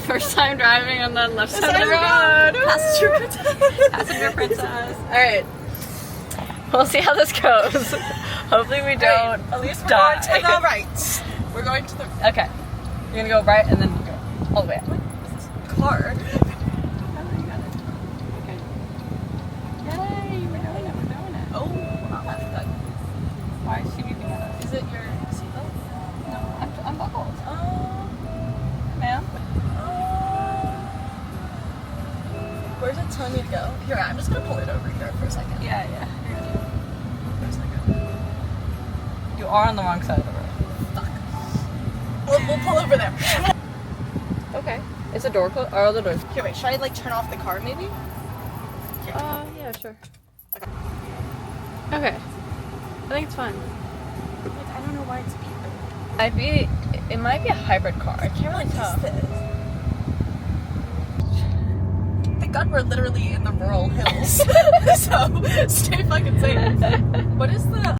First time driving on the left side of the road. Passenger princess. Alright. We'll see how this goes. Hopefully we don't at least die. We're going to the right. We're going to the... Okay. You're gonna go right and then go all the way up. Car. Okay. Yay, we're doing it, we're doing it. Oh, that's good. Why is she beeping at us? Is it your seatbelt? No, I'm buckled. Oh. Ma'am? Where's it telling me to go? Here, I'm just gonna pull it over here for a second. Yeah. For a second. You are on the wrong side of the road. Fuck. We'll pull over there. Okay. Is the door closed? Are all the doors? Here, wait, should I like turn off the car maybe? Yeah, sure. Okay. I think it's fine. Like, I don't know why it's beeping. It might be a hybrid car. I can't really tell. What is this? Thank God we're literally in the rural hills. So, stay fucking safe. What is the...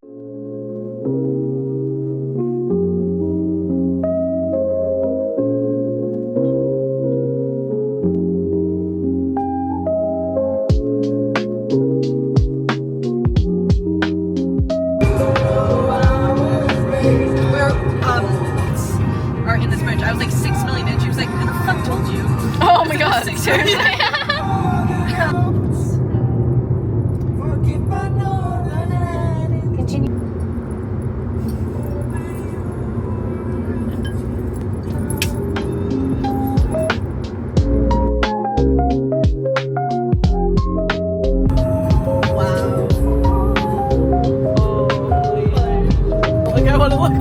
Are in this bridge. I was like 6 million and she was like, who the fuck told you? Oh my god, seriously? Continue. Wow. Like I want to look.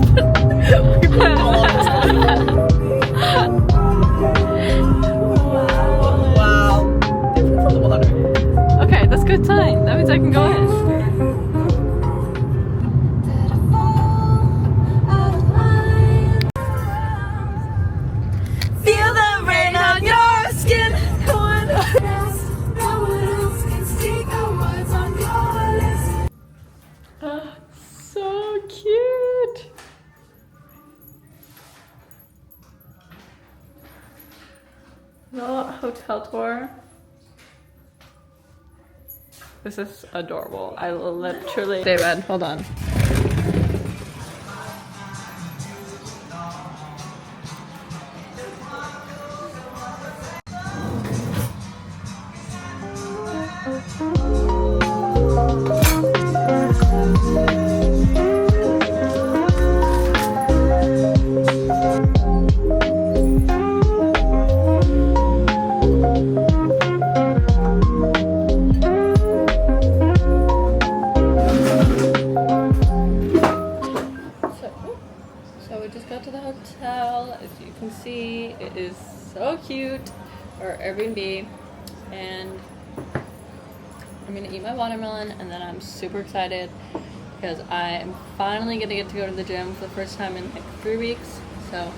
Wow. Different from the water. Okay, that's good time. That means I can go in. Feel the rain on your skin. So cute. The hotel tour. This is adorable. I literally... David, hold on. So we just got to the hotel. As you can see, it is so cute. Our Airbnb, and I'm gonna eat my watermelon, and then I'm super excited because I am finally gonna get to go to the gym for the first time in like 3 weeks. So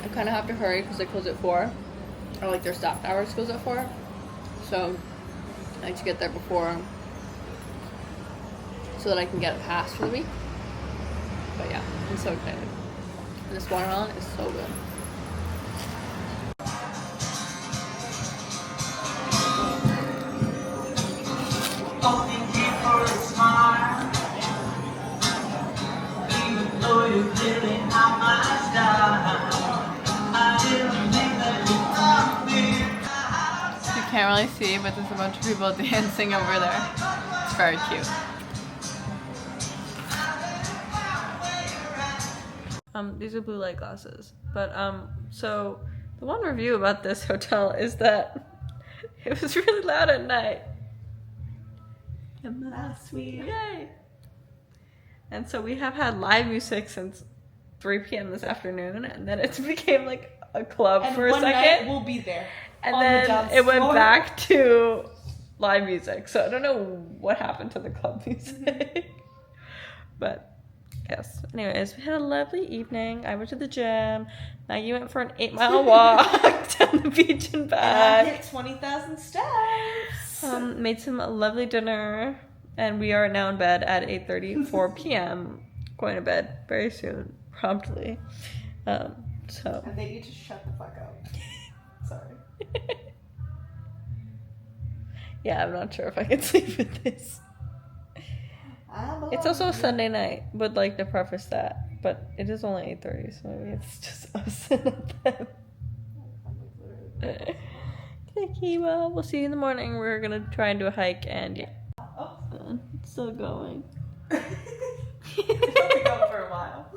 I kind of have to hurry because they close at 4, or like their stop hours close at 4. So I like to get there before, so that I can get a pass for the week. But yeah, I'm so excited. And this watermelon is so good. You can't really see, but there's a bunch of people dancing over there. It's very cute. These are blue light glasses, but so the one review about this hotel is that it was really loud at night. And last week. Yay! And so we have had live music since 3 p.m. this afternoon, and then it became like a club And for a one second. night we'll be there. And on the then dance it went floor. back to live music. So I don't know what happened to the club music. But yes. Anyways, we had a lovely evening. I went to the gym. Maggie went for an 8-mile walk down the beach and And I back. hit 20,000 steps. Made some lovely dinner. And we are now in bed at 8:34 p.m. Going to bed very soon, promptly. So. And they need to shut the fuck up. Sorry. Yeah, I'm not sure if I can sleep with this. It's also a Sunday night. Would like to preface that, but it is only 8:30, so maybe it's just us and them. Okay, well, we'll see you in the morning. We're gonna try and do a hike, and yeah, it's still going. It's been going for a while.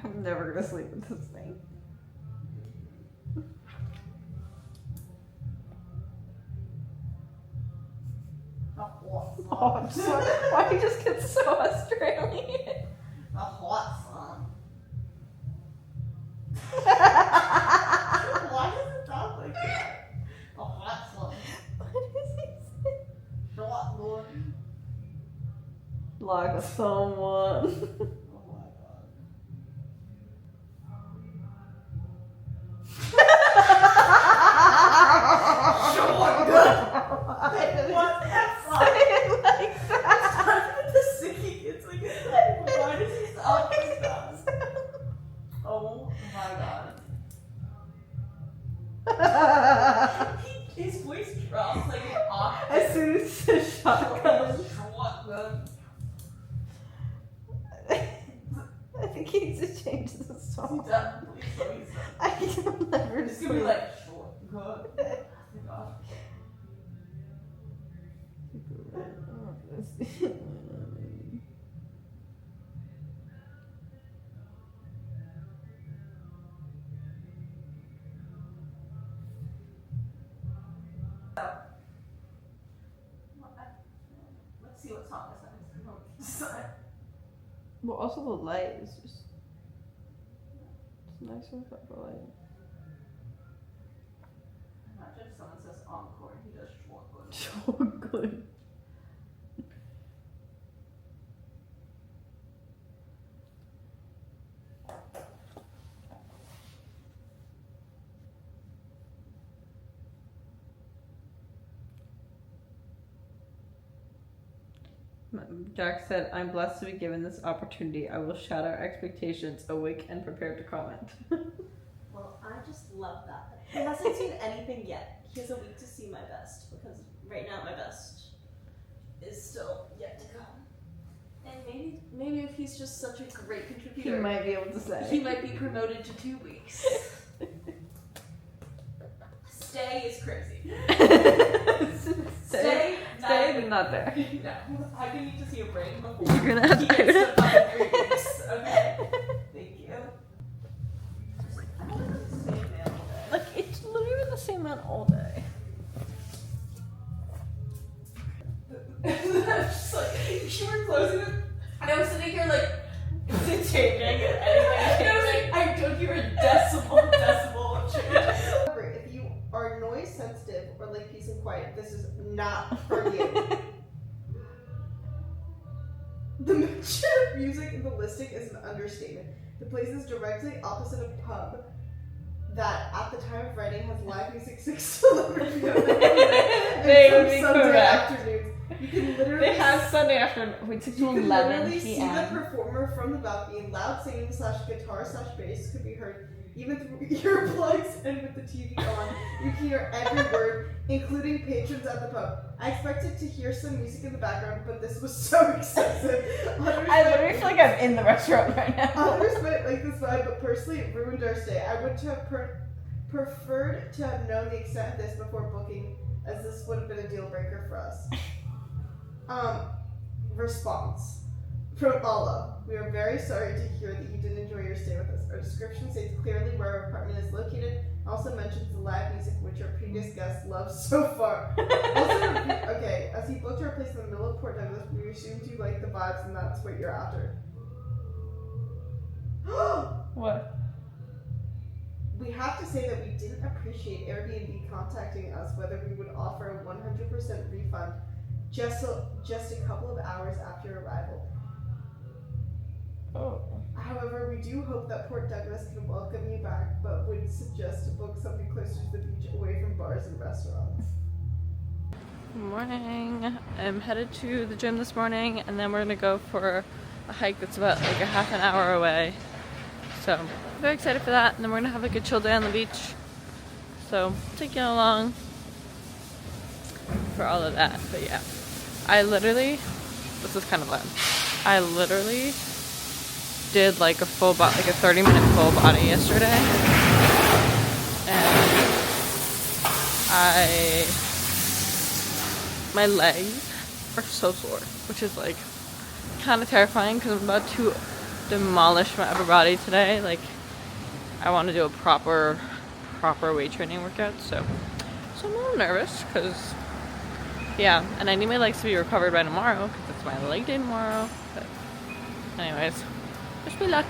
I'm never gonna sleep with this thing. Oh, I'm sorry. Why do you just get so Australian? A hot sun. Why does it talk like that? A hot sun. What does he say? Short boy. Like someone. Oh my god. Short boy. What's that from? Like that. The singing, it's like, why does he sound like that? Oh my god. His voice drops like an octave. As soon as the shotgun. I think he needs to change the song. I can never It's sleep. gonna be like short, good. Oh my god. Let's see what song this is. Well, also the light is just. It's nice without the light. Imagine if someone says encore and he does short, good. So good. Jack said, I'm blessed to be given this opportunity. I will shatter expectations, awake and prepared to comment. Well, I just love that. He hasn't seen anything yet. He has a week to see my best because right now my best is still yet to come. And maybe if he's just such a great He contributor, might be able to say. he might be promoted to 2 weeks. Stay is crazy. Stay not there. No, I can need to see a brain before You're gonna have he to. gets to fucking 3 weeks. Okay. Thank you. I don't know the same man all day. Like, it's literally been the same man all day. Just like, you were closing it, and I was sitting here like, is it changing? And I was like, I took you a decibel change. However, if you are noise sensitive or like peace and quiet, this is not for you. The mixture of music in the listing is an understatement. The place is directly opposite a pub that, at the time of writing, has live music 6 to 11 p.m. They would be Sunday correct. afternoons. You can literally They have Sunday afternoon. Wait, 6 to you can 11 literally see the p.m. performer from the balcony. Loud singing / guitar / bass could be heard even through earplugs, and with the TV on, you can hear every word, including patrons at the pub. I expected to hear some music in the background, but this was so excessive. I literally feel like I'm in the restaurant right now. Others might like this vibe, but personally, it ruined our stay. I would have preferred to have known the extent of this before booking, as this would have been a deal breaker for us. Response from Allah. We are very sorry to hear that you didn't enjoy your stay with us. Our description states clearly where our apartment is located. Also mentions the live music, which our previous guest loved so far. Okay, as he booked our place in the middle of Port Douglas, we assumed you liked the vibes and that's what you're after. What? We have to say that we didn't appreciate Airbnb contacting us whether we would offer a 100% refund just a couple of hours after arrival. Oh. However, we do hope that Port Douglas can welcome you back, but would suggest to book something closer to the beach away from bars and restaurants. Good morning. I'm headed to the gym this morning, and then we're gonna go for a hike that's about like a half an hour away. So I'm very excited for that, and then we're gonna have like a chill day on the beach. So taking along for all of that. But yeah, this is kind of loud. I literally did like a full body, like a 30-minute full body yesterday, and my legs are so sore, which is like kind of terrifying because I'm about to demolish my upper body today. Like I want to do a proper weight training workout, so I'm a little nervous because yeah, and I need my legs to be recovered by tomorrow because it's my leg day tomorrow. But anyways, wish me luck.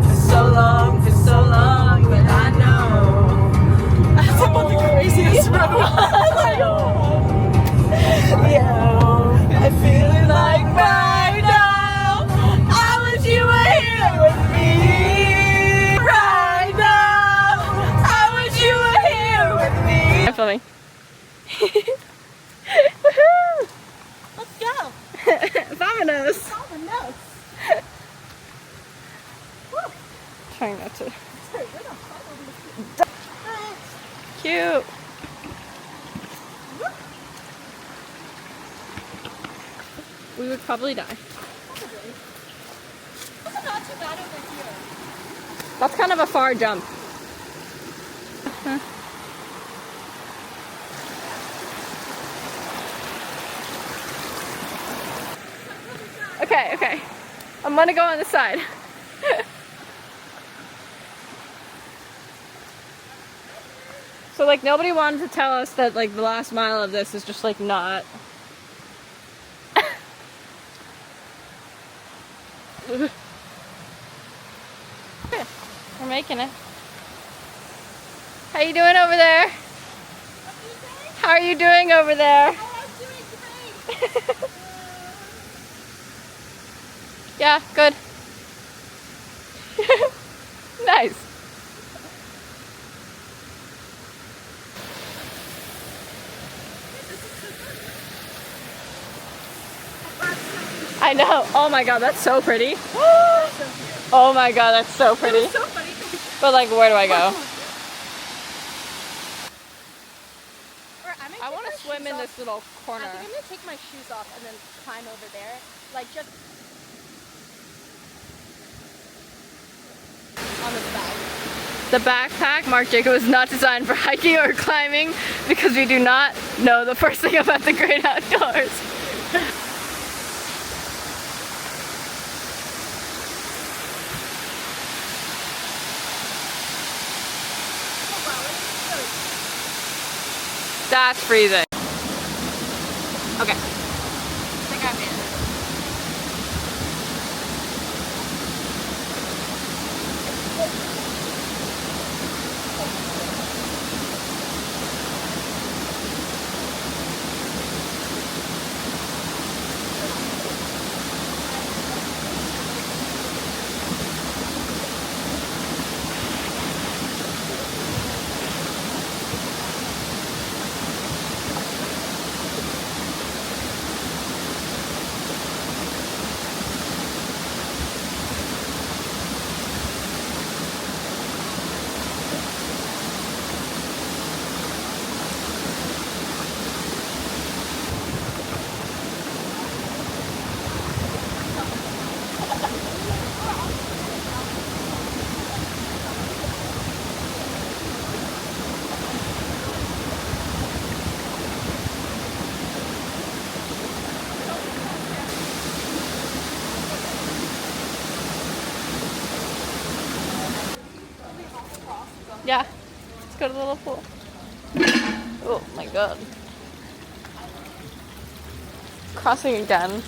For so long, but I know that's about the craziest run. Yeah, I feel it like right now. I wish you were here with me. Right now, I wish you were here with me. I'm filming. Woohoo! Let's go! Vamonos! Vamonos! Trying not to. Cute. We would probably die. Probably. It's not too bad over here. That's kind of a far jump. Okay. I'm gonna go on the side. So like nobody wanted to tell us that like the last mile of this is just like not. Okay, we're making it. How you doing over there? How are you doing over there? Oh, I'm doing great! Yeah, good. Nice. I know. Oh my god, that's so pretty. Oh my god, that's so pretty. So funny. But like, where do I go? I want to swim in this little corner. I think I'm gonna take my shoes off and then climb over there. Like just on the back. The backpack, Marc Jacob, is not designed for hiking or climbing because we do not know the first thing about the great outdoors. That's freezing. Okay. I think I'm in. Yeah. Let's go to the little pool. Oh my god. Crossing again.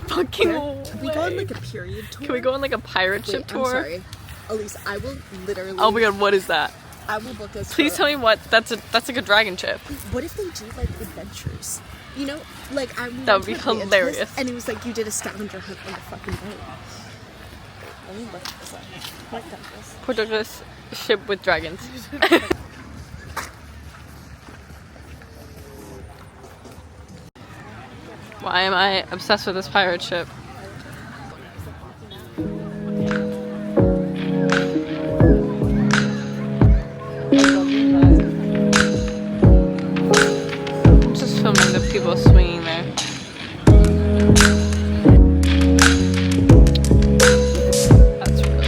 Fucking Can we go on like a period tour? Can we go on like a pirate ship tour? I'm sorry. Elise, I will literally... Oh my god, what is that? I will book us. Please tell me what. That's like a dragon ship. What if they do like adventures? You know, like that would be hilarious. And it was like you did a scavenger hunt on the fucking boat. Let me look this up. Portuguese ship with dragons. Why am I obsessed with this pirate ship? I'm just filming the people swinging there. That's really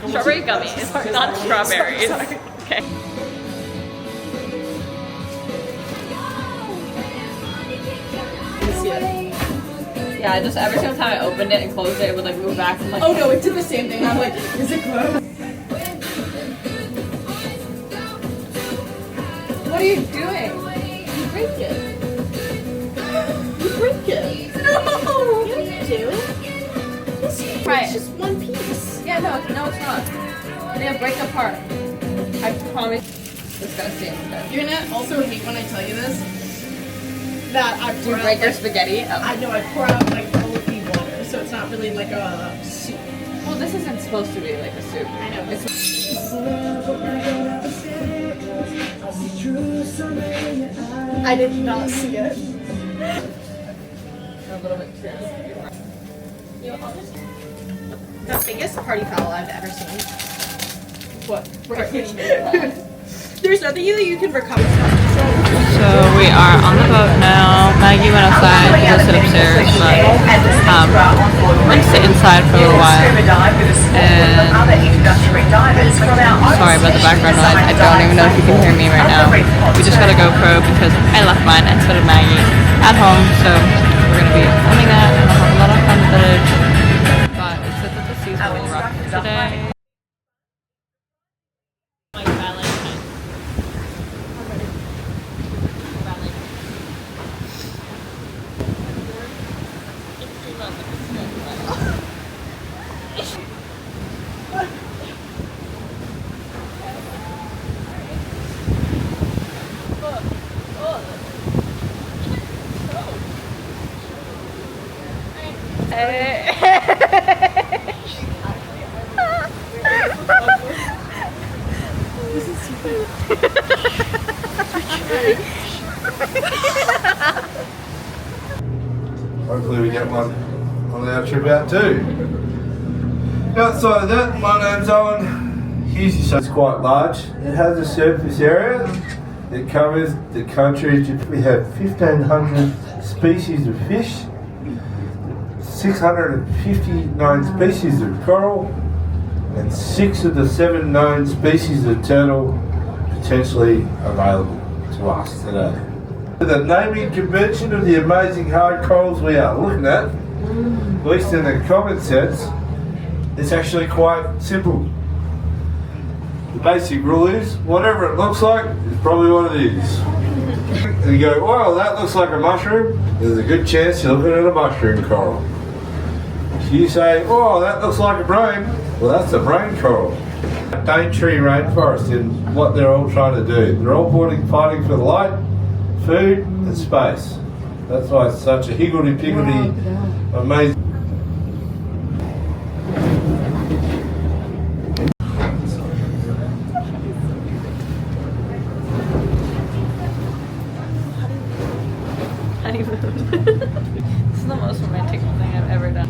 strawberry gummies, not strawberries. Okay. Yeah, just every single time I opened it and closed it, it would like move back. And, like, Oh no, it did the same thing. I'm like, is it closed? what are you doing? You break it. You break it. No! Yes, you do. Right. It's just one piece. Yeah, no, it's not. They break apart. I promise. It's gonna stay instead. You're gonna also hate when I tell you this. That I Do you break your spaghetti? Oh. I know I pour out like OP water, so it's not really like a soup. Well, this isn't supposed to be like a soup. I know. It's I did not see it. a little bit too. The biggest party foul I've ever seen. What? There's nothing that you can recover from. So we are on the boat now. Maggie went outside to go sit upstairs, but went to sit inside for a little while. And sorry about the background noise. I don't even know if you can hear me right now. We just got a GoPro because I left mine and so did Maggie at home. So we're gonna be filming that and we'll have a lot of fun footage. But it says that the seas are a little rough today. Hopefully we get one on our trip out too. Outside of that, my name's Owen. Here's your show. It's quite large. It has a surface area that covers the country. We have 1,500 species of fish, 659 species of coral, and 6 of the 7 known species of turtle potentially available to us today. The naming convention of the amazing hard corals we are looking at least in the common sense, it's actually quite simple. The basic rule is, whatever it looks like, is probably what it is. And you go, well, that looks like a mushroom, there's a good chance you're looking at a mushroom coral. If you say, oh, that looks like a brain, well, that's a brain coral. Daintree rainforest in what they're all trying to do. They're all fighting for light, food and space. That's why it's such a higgledy-piggledy, amazing. Honeymoon. This is the most romantic thing I've ever done.